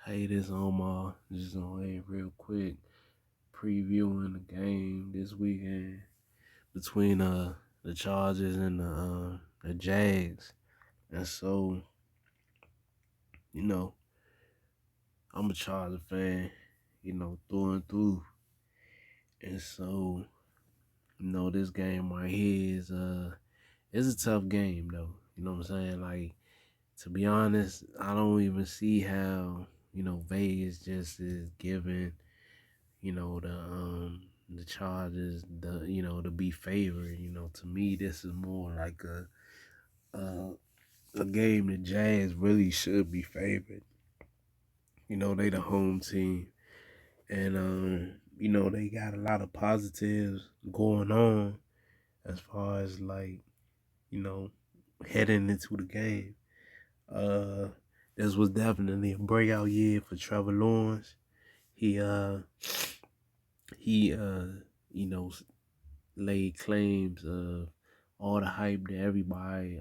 Hey, this Omar. Just on a real quick previewing the game this weekend between the Chargers and the Jags. And so, you know, I'm a Charger fan, through and through. And so, this game right here is a tough game though. You know what I'm saying? Like, to be honest, I don't even see how, Vegas just is giving the Chargers to be favored. To me this is more like a game the Jazz really should be favored. They the home team, and they got a lot of positives going on as far as like, you know, heading into the game. Uh this was definitely a breakout year for Trevor Lawrence. He he you know laid claims of all the hype that everybody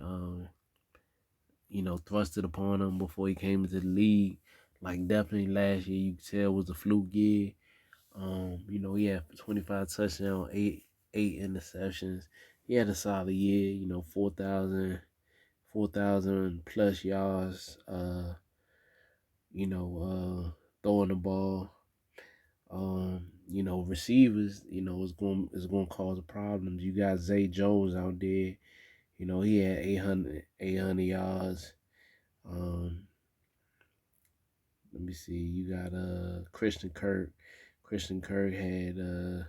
thrusted upon him before he came into the league. Like, definitely last year you could tell was a fluke year. He had 25 touchdowns, eight interceptions. He had a solid year, 4,000 plus yards, you know, throwing the ball. Receivers, is going to cause problems. You got Zay Jones out there. He had 800 yards. Um, Let me see. You got Christian Kirk. Christian Kirk had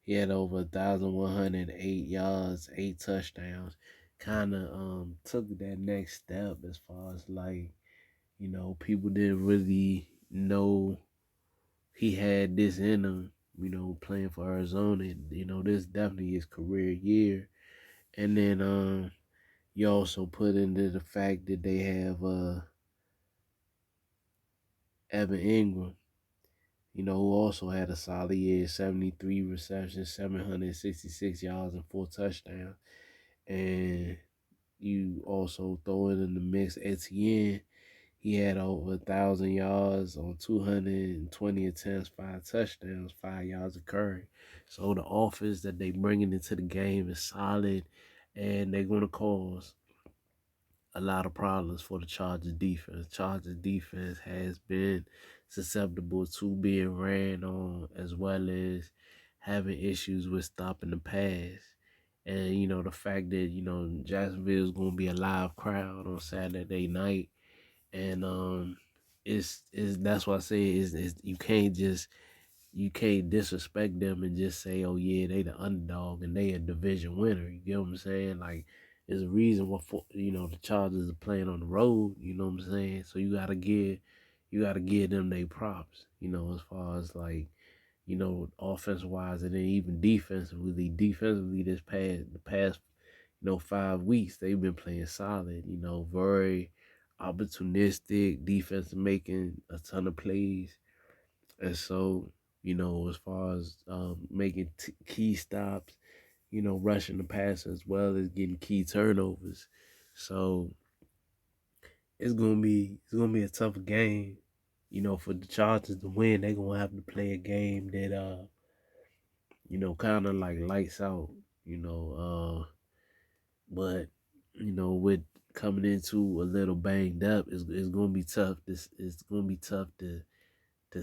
he had over 1,108 yards, 8 touchdowns. Kind of took that next step as far as like, people didn't really know he had this in him. Playing for Arizona. This definitely his career year. And then you also put into the fact that they have Evan Ingram, who also had a solid year, 73 receptions, 766 yards, and 4 touchdowns. And you also throw it in the mix, Etienne. He had over 1,000 yards on 220 attempts, 5 touchdowns, 5 yards of carry. So the offense that they bringing into the game is solid, and they're going to cause a lot of problems for the Chargers defense. Chargers defense has been susceptible to being ran on, as well as having issues with stopping the pass. And the fact that Jacksonville is going to be a live crowd on Saturday night, and it's that's why I say is you can't disrespect them and just say, oh yeah, they the underdog and they a division winner. You get what I'm saying? Like, there's a reason why the Chargers are playing on the road. You know what I'm saying? So you gotta give them their props. As far as like, offense wise, and then even defensively. Defensively, the past 5 weeks they've been playing solid. Very opportunistic defense, making a ton of plays. And so, as far as making key stops, rushing the passer as well as getting key turnovers. So it's gonna be a tough game. For the Chargers to win, they're gonna have to play a game that kind of like lights out. But with coming into a little banged up, it's gonna be tough. It's gonna be tough to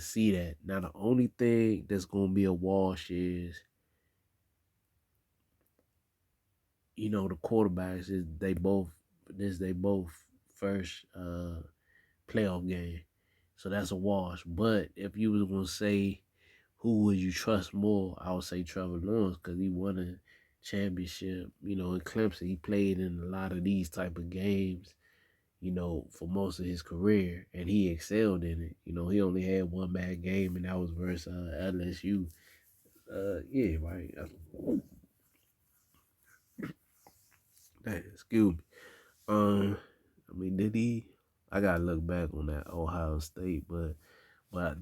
see that. Now, the only thing that's gonna be a wash is, the quarterbacks is they both first playoff game. So that's a wash. But if you was gonna say who would you trust more, I would say Trevor Lawrence, because he won a championship, in Clemson. He played in a lot of these type of games, for most of his career, and he excelled in it. He only had one bad game, and that was versus LSU. Yeah, right. Excuse me. Um, I mean, did he? I gotta look back on that Ohio State, but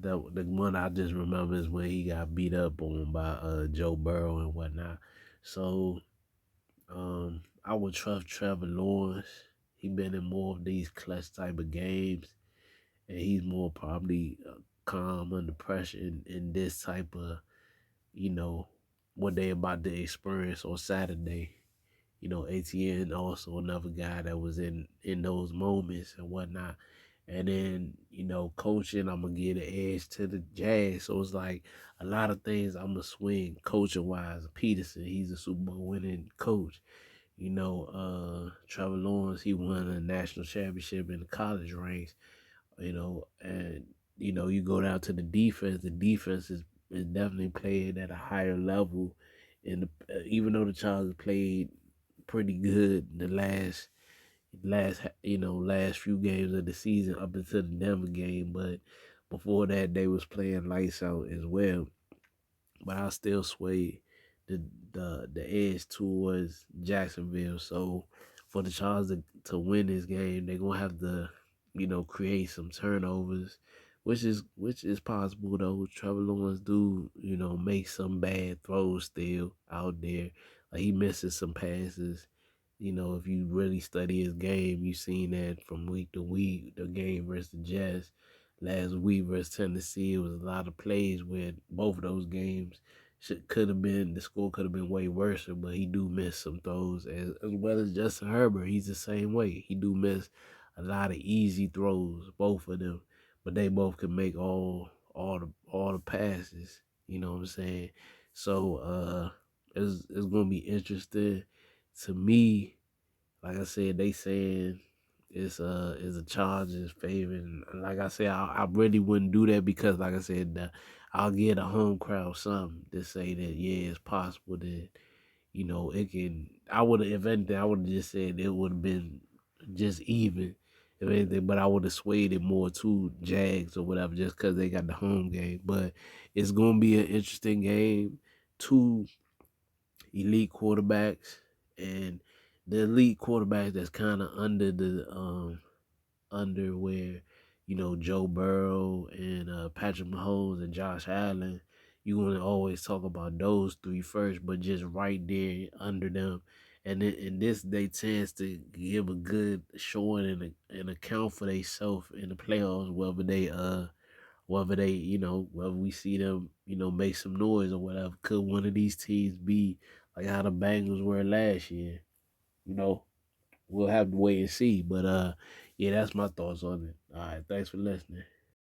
the one I just remember is when he got beat up on by Joe Burrow and whatnot. So I would trust Trevor Lawrence. He been in more of these clutch type of games, and he's more probably calm under pressure in this type of, you know, what they about to experience on Saturday. You know, ATN also another guy that was in those moments and whatnot. And then, you know, coaching, I'm gonna give the edge to the Jags. So it's like a lot of things I'm gonna swing coaching wise. Peterson, he's a Super Bowl winning coach. You know, Trevor Lawrence, he won a national championship in the college ranks. You know, and you know, you go down to the defense. The defense is definitely playing at a higher level. And even though the Chargers played pretty good the last few games of the season up until the Denver game, but before that they was playing lights out as well. But I still sway the the edge towards Jacksonville. So for the Chargers to win this game, they're gonna have to, you know, create some turnovers, which is possible though. Trevor Lawrence do, you know, make some bad throws still out there. Like he misses some passes. You know, if you really study his game, you seen that from week to week. The game versus the Jets last week versus Tennessee, it was a lot of plays where both of those games could have been, the score could have been way worse, but he do miss some throws as well as Justin Herbert. He's the same way. He do miss a lot of easy throws, both of them, but they both can make all the passes. You know what I'm saying? So it's gonna be interesting to me. Like I said, they saying it's a Chargers favorite. And like I said, I really wouldn't do that because, like I said, I'll get a home crowd something to say that yeah, it's possible that, you know, it can. I would have, if anything, I would have just said it would have been just even, if anything, but I would have swayed it more to Jags or whatever, just because they got the home game. But it's gonna be an interesting game. Two elite quarterbacks, and the elite quarterbacks that's kind of under where, you know, Joe Burrow and Patrick Mahomes and Josh Allen. You want to always talk about those three first, but just right there under them. And then in this, they tends to give a good showing and account for themselves in the playoffs, whether they, you know, whether we see them, you know, make some noise or whatever. Could one of these teams be like how the Bengals were last year? You know, we'll have to wait and see. But yeah, that's my thoughts on it. All right, thanks for listening.